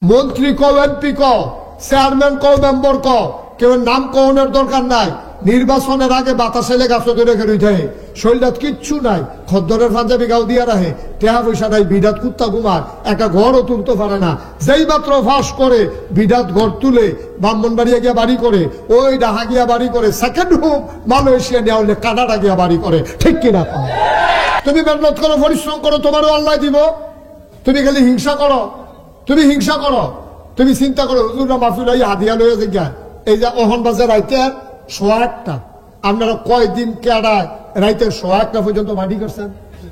মন্ত্রী কও, এমপি কও, চেয়ারম্যান কও, মেম্বার কও, কেউ নাম কওনের দরকার নাই। নির্বাচনের আগে বাতাসে গাছে ধরে খেলুই থাকে, শরীরাত কিচ্ছু নাই, খদ্দরের পাঞ্জাবি গাও দিয়া রাখে, টেহা পয়সা নাই, বিরাট কুত্তা ঘুমার, একটা ঘরও তুলতে পারে না। যেই মাত্র ফাঁস করে বিরাট ঘর তুলে ব্রাহ্মণবাড়িয়া গিয়া বাড়ি করে, ওই ডাহা গিয়া বাড়ি করে, সেকেন্ড হোম মালয়েশিয়া নেওয়া হলে কানাডা গিয়া বাড়ি করে। ঠিক কিনা? তুমি মেহনত করো, পরিশ্রম করো, তোমারও আল্লাহ দিব। তুমি খালি হিংসা করো, তুমি হিংসা করো, তুমি চিন্তা করো হুজুররা মাহফিল হই হাদিয়া লয়ে জিজ্ঞা, এই যে অহন বাজে রাইতে 1:01, আপনারা কয়দিন কেডায় রাইতে 1:01 পর্যন্ত মাটি করছেন,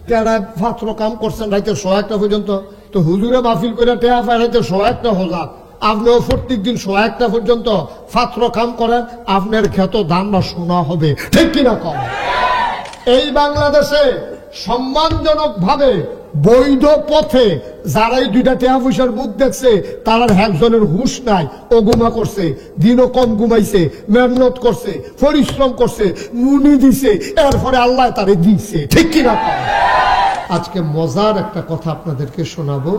কেডায় পাত্র কাম করছেন রাইতে 1:01 পর্যন্ত। তো হুজুরে মাহফিল করে টেহা পায় রাইতে 1:01 হোজা, আপনিও প্রত্যেক দিন 1:01 পর্যন্ত পাত্র কাম করেন, আপনার ক্ষেত ধান না শোনা হবে। ঠিক কিনা কম? এই বাংলাদেশে সম্মানজনক ভাবে বৈধ পথে যারাই দুইটা টেহা পয়সার মুখ দেখছে, তার একজনের হুঁশ নাই। ও গুমা করছে, দিনও কম ঘুমাইছে, মেহনত করছে, পরিশ্রম করছে, মুনি দিছে, এরপরে আল্লাহ তারে দিছে। ঠিক কিনা? আজকে মজার একটা কথা আপনাদেরকে শোনাবো।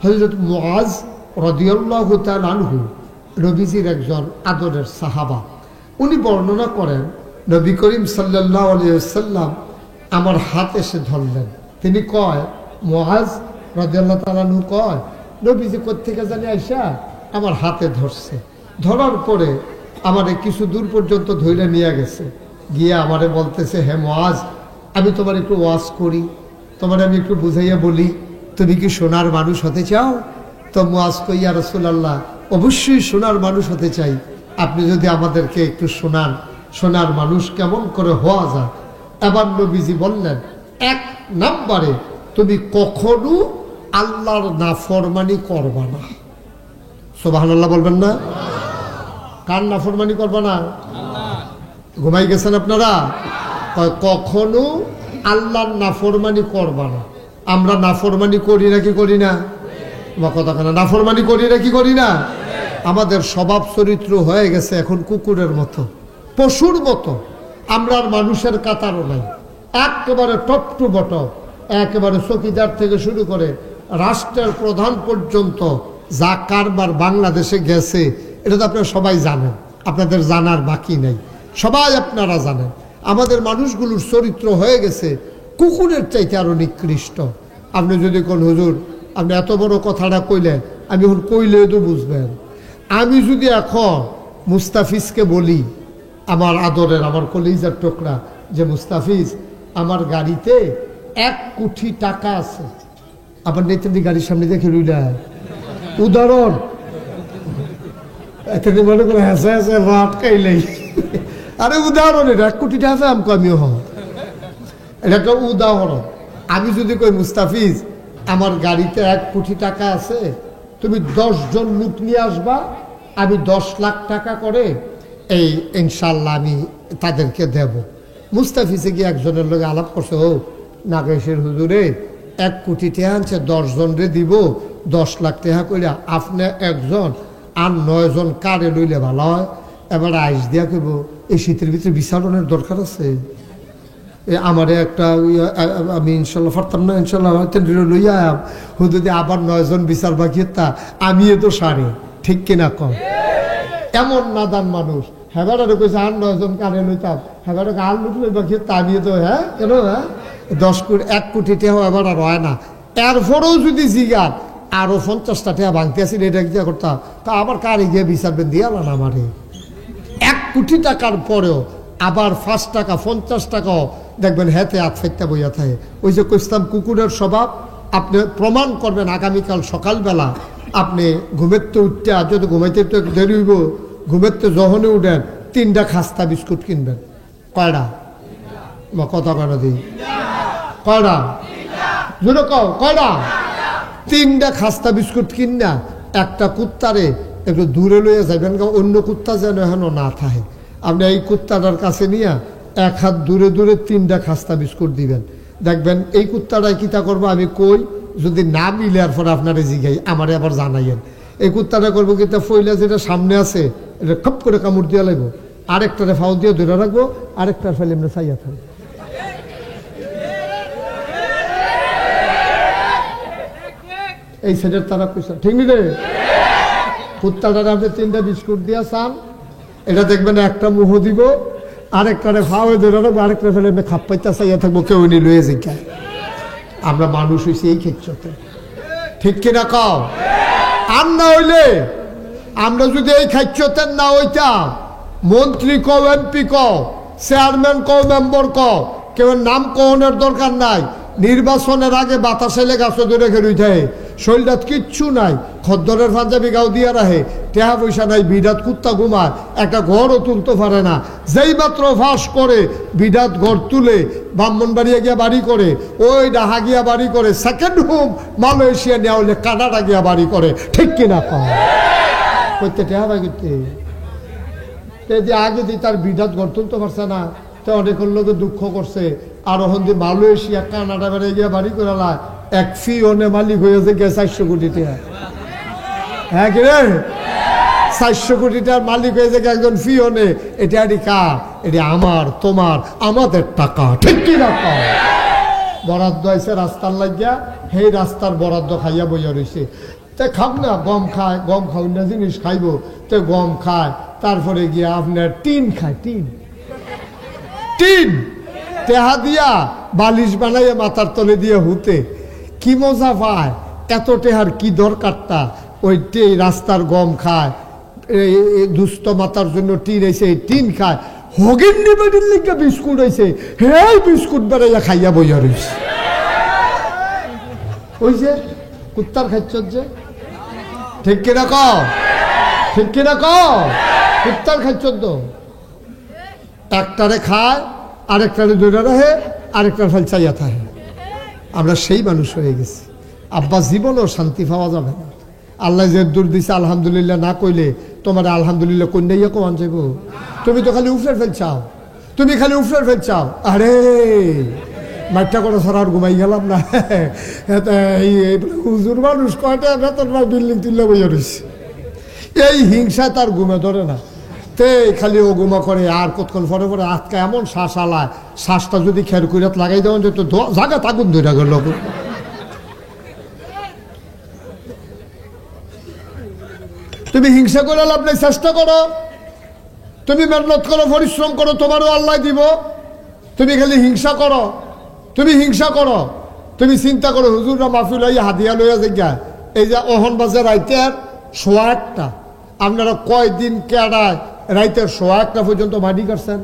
হযরত মুআজ রাদিয়াল্লাহু তাআলা আনহু নবীজির একজন আদরের সাহাবা, উনি বর্ণনা করেন নবী করিম সাল্লাল্লাহু আলাইহি ওয়াসাল্লাম আমার হাত এসে ধরলেন। তিনি কয়, মুআজ রাদিয়াল্লাহু তাআলা আনহু কয়, নবীজি কোত্থেকে জানি আইসা আমার হাতে ধরছে, ধরার পরে আমারে কিছু দূর পর্যন্ত ধইরা নিয়ে গেছে, গিয়ে আমারে বলতেছে, হে মুআজ, আমি তোমার একটু ওয়াজ করি, তোমার আমি একটু বুঝাইয়া বলি, তুমি কি সোনার মানুষ হতে চাও? তো মুআজ কই, ইয়া রাসূলুল্লাহ, অবশ্যই সোনার মানুষ হতে চাই, আপনি যদি আমাদেরকে একটু শোনান, সোনার মানুষ কেমন করে হওয়া যায়। এবার নবীজি বললেন, 1 নম্বরে তুমি কখনো আল্লাহর নাফরমানি করবা না। সুবহানাল্লাহ বলবেন না? কার নাফরমানি করবা না? ঘুমাই গেছেন আপনারা? কখনো আল্লাহর নাফরমানি করবা না। আমরা নাফরমানি করি নাকি করি না? কথা কেন, নাফরমানি করি নাকি করি না? আমাদের স্বভাব চরিত্র হয়ে গেছে এখন কুকুরের মতো, পশুর মতো। আমরা আর মানুষের কাতারও নাই, একেবারে টপ টু বটম, একেবারে চকিদার থেকে শুরু করে রাষ্ট্রের প্রধান পর্যন্ত যা কারবার বাংলাদেশে গেছে, এটা তো আপনারা সবাই জানেন, আপনাদের জানার বাকি নেই, সবাই আপনারা জানেন। আমাদের মানুষগুলোর চরিত্র হয়ে গেছে কুকুরের চাইতে আরো নিকৃষ্ট। আপনি যদি কোন হুজুর, আপনি এত বড় কথাটা কইলেন, আমি এখন কইলে তো বুঝবেন। আমি যদি এখন মুস্তাফিজকে বলি, আমার আদরের, আমার কলিজার টুকরা, যে মুস্তাফিজ, আমার গাড়িতে 1 কোটি টাকা আছে, আবার নেত্রী গাড়ির সামনে দেখে রইলা, উদাহরণ মনে করে হেসে হেসে আটকাইলেই, আরে উদাহরণ, এটা 1 কোটি টাকা আছে, আমিও হ, এটা একটা উদাহরণ। আমি যদি কই, মুস্তাফিজ, আমার গাড়িতে 1 কোটি টাকা আছে, তুমি 10 জন লোক নিয়ে আসবা, আমি 10 লাখ টাকা করে এই ইনশাল্লাহ আমি তাদেরকে দেব। মুস্তাফিজে গিয়ে একজনের লোক আলাপ করছে, ও নাগেশের হুজুরে 1 কোটি টাকা আনছে, 10 জনরে দিব, 10 লাখ টাকা করে, আপনি একজন আর 9 জন কারে লইলে ভালো হয়। এবার আইস দিয়া কইব, এই শীতের ভিতরে বিচারণের দরকার আছে, আমারে একটা আমি ইনশাল্লাহ পারতাম না, ইনশাল্লাহ লইয়া হুদুদি আবার 9 জন বিচার বাকি, তা আমি তো সারে। ঠিক কিনা কম? এমন নাদান মানুষ, হেবারে কইছে আর 9 জন কানে লইতাম, হেবারে আর লুট লই বাকি, তা আমি তো হ্যাঁ কেন, হ্যাঁ 10 কোটি 1 কোটি টাকা এবার আর হয় না। এরপরেও যদি জিগান আরো 50টা টাকা ভাঙতে আসি, এটা গিয়া করতাম, তা আবার কারে গিয়ে বিচারবেন দিয়ালান আমারে। 1 কোটি টাকার পরেও আবার 5 টাকা 50 টাকাও দেখবেন হেতে হাত ফেটটা বইয়া থাকে। ওই যে কইতাম কুকুরের স্বভাব, আপনি প্রমাণ করবেন আগামীকাল সকালবেলা আপনি ঘুমেতে উঠতে, আর যদি ঘুমাইতে একটু দেরি হইব, ঘুমেতে যখনই উঠেন 3টা খাস্তা বিস্কুট কিনবেন। কয়টা? কথা কেন দিই, কয়টা? জোরে কও, কয়টা? 3টা খাস্তা বিস্কুট কিনা একটা কুত্তারে একটু দূরে লইয়া যাবেন, অন্য কুত্তা যেন এখনো না থাকে। আপনি এই কুত্তাটার কাছে নিয়ে 1 হাত দূরে দূরে 3টা খাস্তা বিস্কুট দিবেন, দেখবেন এই কুত্তাটাই কিতা করবো, আমি কই যদি না মিলে আর পরে আপনারা জিগাই, আমারে আবার জানাইয়েন। এই কুত্তাটা করবো কিতা, ফইলা যেটা সামনে আছে এটা খপ করে কামড় দিয়া লাগবো, আরেকটারে ফাউ দিয়ে ধরে রাখবো, আরেকটার ফেলে এমনি চাইয়া থাকবো। এই সেটের তারা কইসা ঠিক নি রে? কুত্তাটার আপনি 3টা বিস্কুট দিয়া চান, এটা দেখবেন একটা মুহ দিব, আরেকটারে ফাওয়ে ধরে রাখবো, আরেকটা ফেলে খাপ পাইতে চাইয়া থাকবো, কেউ নি লয়ে জিজ্ঞায়। আমরা মানুষ হয়েছি এই ক্ষেত্রতে, ঠিক কিনা কও? আর না হইলে আমরা যদি এই খাচ্যতেন না হইতাম, মন্ত্রী কও, এমপি কও, চেয়ারম্যান কও, মেম্বার কও, কেউ নাম কওনের দরকার নাই। নির্বাচনের আগে বাতাসে গাছে ধরে খেলুই থাকে, শরীরটাত কিচ্ছু নাই, খদ্দরের পাঞ্জাবি গাও দিয়া রাহে, টেহা পয়সা নাই, বিরাট কুত্তা ঘুমায়, একটা ঘরও তুলতে পারে না। যেই মাত্র ফাঁস করে বিরাট ঘর তুলে ব্রাহ্মণবাড়িয়া গিয়া বাড়ি করে, ওই ডাহা গিয়া বাড়ি করে, সেকেন্ড হোম মালয়েশিয়া নেওয়া হলে কানাডা গিয়া বাড়ি করে, ঠিক কিনা কম? করতে টেহা বাই করতে যে আগে দিয়ে তার বিরাট ঘর তুলতে পারছে না, তো অনেকের লোকে দুঃখ করছে। আর ওখান দিয়ে মালয়েশিয়া কানাডা বেড়ে গিয়া বাড়ি করে লা, এক ফি ওনে মালিক হয়েছে গিয়ে 400 কোটি টাকা। হ্যাঁ কি রে, 400 কোটি টাকার মালিক হয়েছে একজন ফি ওনে। এটা এটি কার? এটি আমার, তোমার, আমাদের টাকা, ঠিক কি না? বরাদ্দ আছে রাস্তার লাগিয়া, সেই রাস্তার বরাদ্দ খাইয়া বইয়া রয়েছে। তে খাব না, গম খায়, গম খাও না জিনিস খাইব, তো গম খায়, তারপরে গিয়া আপনার টিন খায়, টিন টেহা দিয়া বালিশ বানাইয়া মাথার তলে দিয়ে হুতে, কি মজা পায়। এত টেহার কি দরকারটা? ওই রাস্তার গম খায়, দুস্থ মাতার জন্য টিন হয়েছে, টিন খায়। হগিন নিবেদির লিখে বিস্কুট হয়েছে, হে বিস্কুট বেড়াইয়া খাইয়া বইয়া রয়েছে। ওই যে কুত্তার খাচ্ছ, যে ঠিক কিনা ক, ঠিক কিনা ক? কুত্তার খাচ্ছ তো, একটারে খায়, আরেকটারে দৌড়া রাখে, আরেকটার ফল চাইয়া থাকে। আমরা সেই মানুষ হয়ে গেছি। আব্বা জীবনও শান্তি পাওয়া যাবে না। আল্লাহ যে দূর দিছে আলহামদুলিল্লাহ না কইলে তোমার আলহামদুলিল্লাহ কন্যাইয়া কমান যাইব। তুমি তো খালি উফরের ফেল চাও, তুমি খালি উফরের ফেল চাও। আরে মাঠটা করে সারা আর ঘুমাই গেলাম না। হুজুর মানুষ কয়টা বেতন বিল্ডিং তুললে বইয়া রয়েছে, এই হিংসা তার ঘুমে ধরে না। তে খালি ও গুমা করে, আর কতক্ষণ পরে পরে আজকে এমন শ্বাস আলায়, শ্বাসটা যদি খের কইরাত লাগাই দেওয়া যেত, জায়গা তাগুন ধরে গেল। তুমি হিংসা করে লাভ নেই, চেষ্টা করো, তুমি মেহনত করো, পরিশ্রম করো, তোমারও আল্লাহ দিব। তুমি খালি হিংসা করো, তুমি হিংসা করো, তুমি চিন্তা করো হুজুররা মাহফিল হইয়া হাদিয়া লইয়া জিজ্ঞা, এই যে অহন বাজে রাইতের 1:15, আপনারা কয়দিন কেডায় রাইতের 1:15 পর্যন্ত মাটি কাটছেন,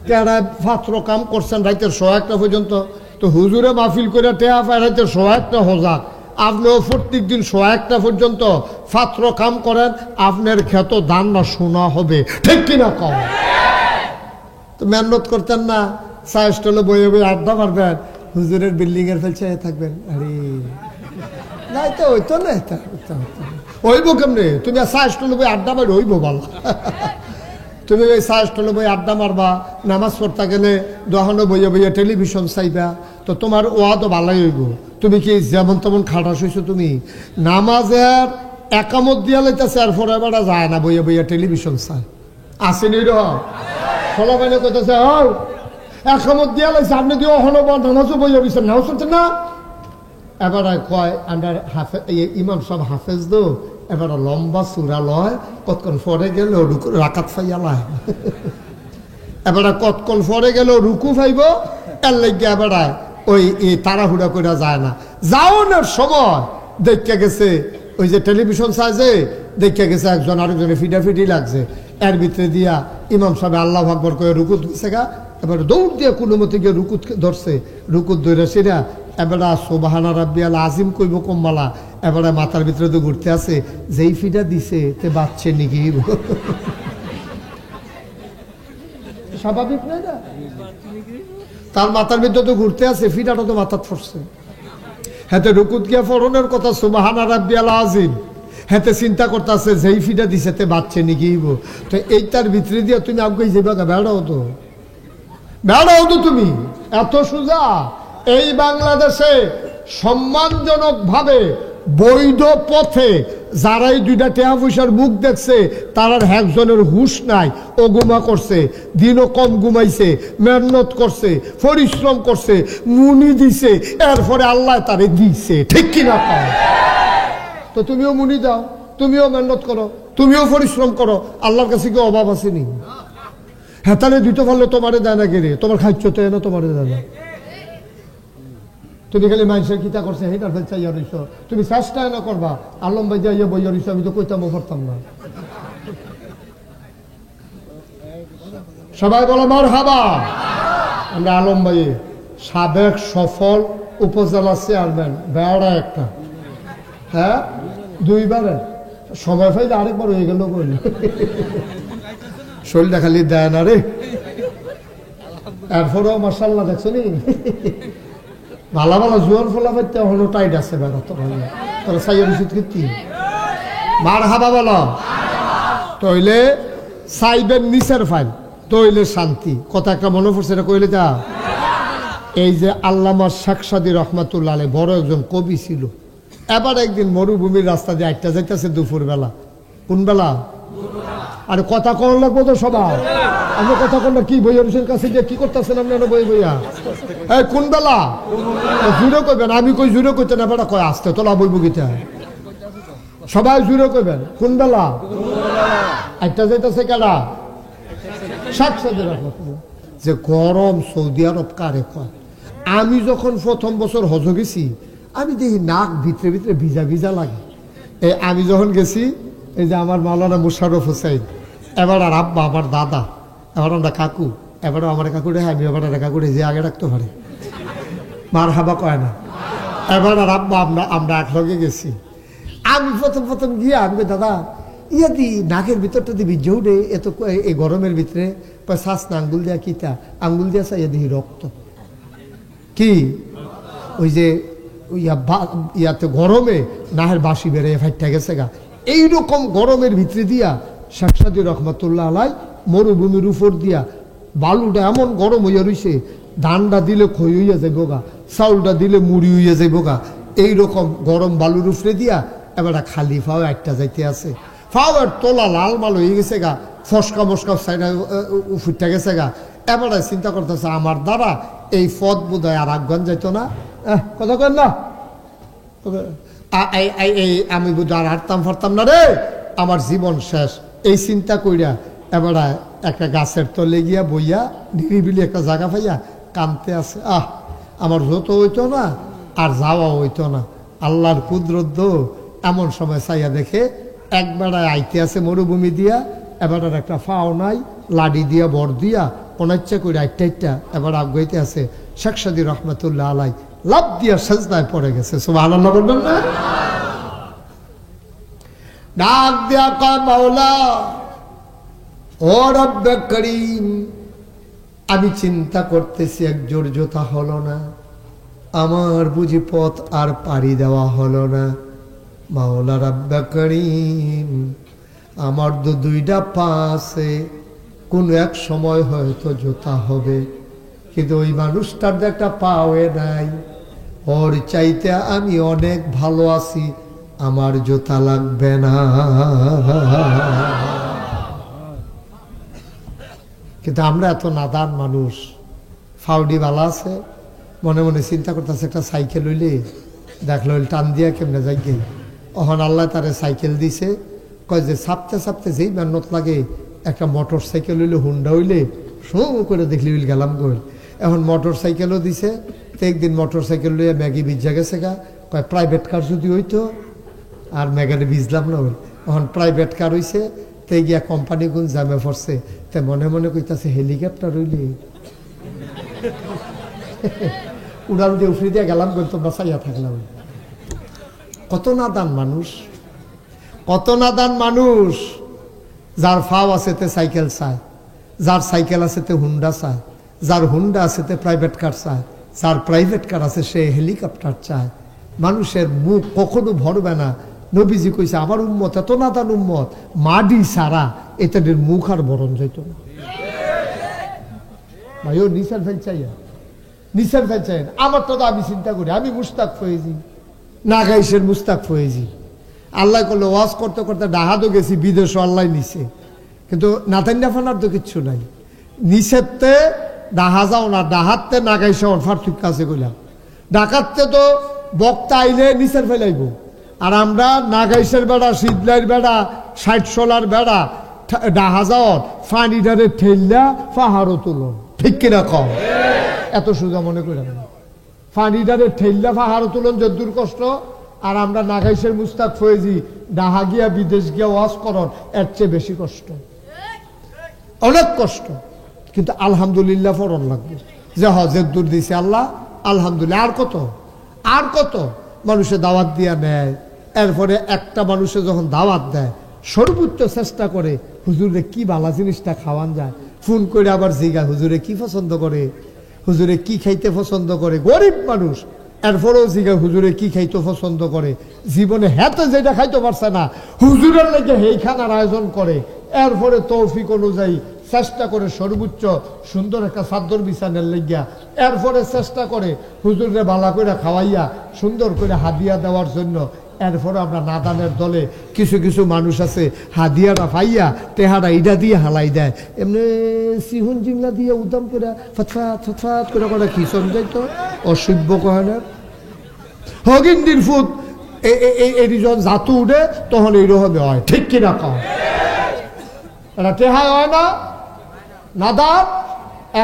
কেডায় পাত্র কাম করছেন রাইতের 1:15 পর্যন্ত। তো হুজুরে মাহফিল করে টেহা পায় রাইতের 1:15 হজাক, আপনিও প্রত্যেক দিন 1:15 পর্যন্ত পাত্র কাম করেন, আপনার ক্ষেত দান না শোনা হবে, ঠিক কিনা কম? তো মেহনত করতেন না, চা স্টলে বইয়ে বইয়ে আড্ডা মারবেন, হুজুরের বিল্ডিং এর ফেলছে থাকবেন। আরে নাই তো ওই তো না, হইব কেমনে? তুমি চা স্টলে বই আড্ডা মারি হইব ভালো। তুমি ওই চা স্টলে বই আড্ডা মারবা, নামাজ পড়তে গেলে দোকানে বইয়া বইয়া টেলিভিশন চাইবা, তো তোমার ওয়া তো ভালোই হইব। তুমি কি যেমন তেমন খাটাস হইছো? তুমি নামাজের একামত দিয়া লাইতেছে, আর পরে বেড়া যায় না, বইয়া বইয়া টেলিভিশন চায়। আসেনি র ফলা বাইনে কইতেছে, হও একামত দিয়া লাইছে, আপনি দিয়ে হলো নামাজও বইয়া রয়েছেন, নামাজ চলছে না। এবার কয় আন্ডার হাফে ইমাম সব হাফেজ দো, এবার লম্বা চূড়া লয়, কতক্ষণ পরে গেল রাকাত ফাইয়া লাই। এবার কতক্ষণ পরে গেল রুকু ফাইব, এর লাগে এবার ওই তাড়াহুড়া করে যায় না। যাওয়ানোর সময় দেখে গেছে ওই যে টেলিভিশন চাইছে, দেখে গেছে একজন আরেকজনে ফিটাফিটি লাগছে, এর ভিতরে দিয়া ইমাম সাহেব আল্লাহ আকবার করে রুকুত গেছে গা। এবার দৌড় দিয়ে কোনো মতে গিয়ে রুকুত ধরছে, রুকুত ধরে সেরা এবারে সুবহানা রাব্বিয়াল আজিম কইব কম্মালা, এবারে মাথার ভিতরে তো ঘুরতে আছে, যেই ফিটা দিছে তে বাচ্চে নিকি স্বাভাবিক নয় না? তার মাথার ভিতরে তো ঘুরতে আছে, ফিটাটা তো মাথার পড়ছে। হাতে রুকুত গিয়া ফরনের কথা সুবহানা রাব্বিয়াল আজিম, হাতে চিন্তা করতেছে যেই ফিটা দিছে তে বাচ্চে নিকিব। তো এইটার ভিতরে দিয়ে তুমি আগে যাবা, বেড়াও তো, বেড়াও তো তুমি, এত সোজা। এই বাংলাদেশে সম্মানজনক ভাবে বৈধ পথে যারাই 2টা টাকা পয়সার মুখ দেখছে, তারার একজনের হুশ নাই, ও গুমা করছে, দিনও কম ঘুমাইছে, মেহনত করছে, পরিশ্রম করছে, মুনি দিছে, এরপরে আল্লাহ তারে দিছে, ঠিক কিনা? পাও তো তুমিও মুনি দাও, তুমিও মেহনত করো, তুমিও পরিশ্রম করো, আল্লাহর কাছে কি অভাব আসেনি? হ্যাঁ, তাহলে দিতে পারলে তোমারে দেয় না গেলে, তোমার খাইছো তো না, তোমারে দেয় না। তুমি খালি মানুষের কিতা করছে সেইটার ফেল চাইয়া রইছ, তুমি চেষ্টা না করবা আলম ভাই যাইয়া বইয়া রইছ, আমি তো কইতামও পারতাম না। সবাই বলো মারহাবা। আমরা আলম ভাই সাবেক সফল উপজেলা চেয়ারম্যান, বেড়া একটা, হ্যাঁ 2বারে, সময় পাইলে আরেকবার হয়ে গেল বলি। শরীরটা খালি দেয় না রে, এরপরেও মার্শাল্লাহ দেখছো নি ভালো ভালো জোয়ান ফোলা পাইতে হলো টাইট আছে বেড়া, তো ভালো তোরা সাইয়ের উচিত কীর্তি মারহাবা বলো। তইলে সাইবের নিচের ফাইল তইলে শান্তি, কথা একটা মনে পড়ছে, এটা কইলে যা। এই যে আল্লামা শেখ সাদী রহমাতুল্লাহ আলাইহি বড় একজন কবি ছিল, এবার একদিন মরুভূমির রাস্তা দিয়ে একটা যাইতেছে দুপুর বেলা। কোন বেলা? আরে কথা কন লাগবো তো সবার, আমরা কথা কন না। কি বইয়া রুসের কাছে যে কি করতেছেন আপনারা বই বইয়া? এই কোন বেলা? জুড়ে কইবেন, আমি কই জুড়ে কইতে না, বেটা কয় আসতে তোলা বইব গীতা, সবাই জুড়ে কইবেন কোন বেলা? একটা যাইতেছে কেডা? শেখ সাদী রহমাতুল্লাহ। যে গরম সৌদি আরব কারে কয়। আমি যখন প্রথম বছর হজ গেছি, আমি দেখি নাক ভিতরে ভিতরে ভিজা ভিজা লাগে। আমি যখন গেছি, এই যে আমার মাওলানা মুশাররফ হোসেন, এবার আর আব্বা আমার দাদা, এবার আমরা কাকু, এবারও আমার কাকু রে, আমি এবার আর কাকু রে যে আগে রাখতে পারে মারহাবা কয় না। এবার আর আব্বা আমরা একলগে গেছি। আমি প্রথম গিয়ে আমি দাদা ইয়া দি নাকের ভিতরটা দিবি জৌড়ে এত এই গরমের ভিতরে, শ্বাস না আঙ্গুল দিয়া কিতা, আঙ্গুল দিয়া চাইয়া দিই রক্ত কি ওই যে ইয়াতে গরমে নাহের বাসি বেড়ে ফাইটটা গেছে গা। এইরকম গরমের ভিতরে দিয়া শেখ সাদী রহমাতুল্লাহ আলাই মরুভূমির উপর দিয়া বালুটা এমন গরম হইয়া রইছে, ধানটা দিলে খই হইয়া যাইব গা, চাউলটা দিলে মুড়ি হইয়া যাইব গা। এইরকম গরম বালুর উপরে দিয়া এবার খালি ফাও একটা যাইতে আছে, ফাওয়ার তোলা লাল মাল হয়ে গেছে গা, ফসকা মস্কা সাইডা ফুটটা গেছে গা। এবার চিন্তা করতেছে আমার দ্বারা এই পথ বোধ হয় আর আফগান যাইতো না, কথা কেন না, আমি বোধ আর হাঁটতাম ফারতাম না রে, আমার জীবন শেষ। এই চিন্তা কইরা এবার একটা গাছের তলে গিয়া বইয়া নিরিবিলি একটা জায়গা পাইয়া কানতে আছে। আমার যত হইতো না আর যাওয়া হইতো না, আল্লাহর কুদরত। এমন সময় চাইয়া দেখে একবেড়ায় আইতে আছে মরুভূমি দিয়া, এবার একটা ফাও নাই, লাডি দিয়া বর দিয়া অনাচ্ছা করে আইটা এবার আগাইতে আছে। শেখ সাদী রহমাতুল্লাহ আলাই লাভ দিয়া সাজদায় পড়ে গেছে। সুবহানাল্লাহ বলবেন না? ডাক দিয়া কয় মাওলা ও রব্বে করিম, আমি চিন্তা করতেছি এক জোর জোতা হলো না, আমার বুঝি পথ আর পাড়ি দেওয়া হলো না। মাওলা রব্বে করিম, আমার তো 2টা পা আছে, কোন এক সময় হয়তো জোতা হবে, কিন্তু ওই মানুষটার যে একটা পাওয়ে নাই, ওর চাইতে আমি অনেক ভালো আছি, আমার জোতা লাগবে না। কিন্তু আমরা এত নাদান মানুষ, ফাউডি ভালো আছে, মনে মনে চিন্তা করতেছে একটা সাইকেল হইলে দেখলো টান দিয়া কেমনে যাই গে। অহন আল্লাহ তারে সাইকেল দিছে, কয় যে চাপতে চাপতে যেই মেহনত লাগে, একটা মোটর সাইকেল হইলে হুন্ডা হইলে শো করে দেখলি উইল গেলাম গোল। এখন মোটর সাইকেলও দিছে, তো একদিন মোটর সাইকেল লইয়া ম্যাগি ভিজা গেছে গা, কয় প্রাইভেট কার যদি হইতো, আর ম্যাগারে ভিজলাম না হইল। এখন প্রাইভেট কার হইছে, তে গিয়া কোম্পানি গুণ জামে পড়ছে, তে মনে মনে কইতাছে হেলিকপ্টার হইলে উড়াল দিয়ে উফরি দিয়ে গেলাম গোল, তোমরা চাইয়া থাকলাম। কত নাদান মানুষ, কত নাদান মানুষ। যার ফাও আছে তে সাইকেল চায়, যার সাইকেল আছে তে হুন্ডা চায়, যার হুন্ডা আছে তে প্রাইভেট কার চায়, যার প্রাইভেট কার আছে সে হেলিকপ্টার চায়। মানুষের মুখ কখনো ভরবে না। নবীজি কইছে আমার উম্মত এত নাদান উম্মত, মাডি সারা এটাদের মুখ আর বরণ যাইত না। ভাই ও নিসার ফেল চাইয়া, নিসার ফেল চাই। আমার তো আমি চিন্তা করি, আমি মুস্তাক ফয়েজি, নাগাইশের মুস্তাক ফয়েজি। আল্লাহ করলে ওয়াজ করতে করতে ডাহাতও গেছি, বিদেশও আল্লাহ নিছে, কিন্তু নাতান্না ফানার তো কিচ্ছু নাই। নিষেধতে ডাহা যাও না, ডাহাতে নাগাইশে অনফার ঠিক কাছে গেলাম। ডাকাতে তো বক্তা আইলে নিচের ফেলাইব, আর আমরা নাগাইশের বেড়া, শীতলাইয়ের বেড়া, 60 বেড়া ডাহা যাওয়ার ফানিটারে ঠেললা পাহাড়ও তুলন, ঠিক কিনা কম? এত সোজা মনে করে না, ফানিটারে ঠেললা পাহাড়ও তুলন যদ্দুর কষ্ট। আর আমরা নাগাইশের মুস্তাক ফয়েজি ডাহা গিয়া বিদেশ গিয়া ওয়াজ করন, এর চেয়ে বেশি কষ্ট, অনেক কষ্ট। কিন্তু আলহামদুলিল্লাহ ফরন লাগবে যে যদ্দুর দিছে আল্লাহ আলহামদুলিল্লাহ। আর কত আর কত মানুষে দাওয়াত দিয়া নেয়। এরপরে একটা মানুষে যখন দাওয়াত দেয় সর্বোচ্চ চেষ্টা করে হুজুরে কি ভালো জিনিসটা খাওয়ান যায়, ফোন করে আবার জিগা হুজুরে কি পছন্দ করে, হুজুরে কি খাইতে পছন্দ করে। গরিব মানুষ, এরপরেও জিগা হুজুরে কি খাইতে পছন্দ করে। জীবনে হেতে যেটা খাইতে পারছে না হুজুরের লেগে এই খানার আয়োজন করে। এরপরে তৌফিক অনুযায়ী চেষ্টা করে সর্বোচ্চ সুন্দর একটা চাদর বিছানের লেগিয়া। এরপরে চেষ্টা করে হুজুরে বালা করে খাওয়াইয়া সুন্দর করে হাদিয়া দেওয়ার জন্য। এরপরে আমরা নাদানের দলে কিছু কিছু মানুষ আছে হাদিয়াটা পাইয়া তেহারা ইডা দিয়ে হালাই দেয়, এমনি সিহুন জিংলা দিয়ে উদাম করে ফতফাত ফতফাত করে করে খিচন যাইতো অসভ্য কহেনের হগিন্দির ফুট এইজন জাতু উঠে তখন এইরকমই হয়, ঠিক কিনা কম? এটা টেহাই হয় না নাদান।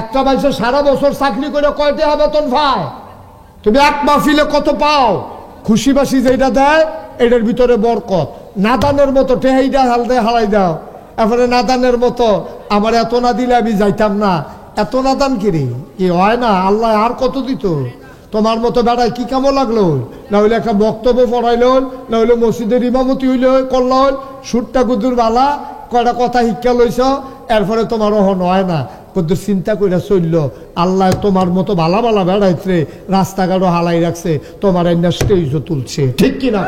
একটা বাইসে সারা বছর চাকরি করে কয় টাকা বেতন পায়? তুমি এক মাহফিলে কত পাও? খুশি বাসি যেটা দেয় এটার ভিতরে বরকত। নাদানের মতো টেহাইটা হালদে হালাই দাও, এরপরে নাদানের মতো আমার এত না দিলে আমি যাইতাম না, এত নাদান কিরে কি হয় না? আল্লাহ আর কত দিত? তোমার মতো বেড়ায় কি কামো লাগলো? না হইলে একটা বক্তব্য পড়াইল, না হইলে মসজিদের ইমামতি হইলে করল, সুরটা গুদুর বালা কয়টা কথা শিক্ষা লইছ, এরপরে তোমার ওহন হয় না। কিন্তু চিন্তা করে চলল আল্লাহ তোমার মতো বালা বালা বেড়াইছে, রাস্তাঘাটও হালাই রাখছে, তোমার স্টেজও তুলছে, ঠিক কিনা?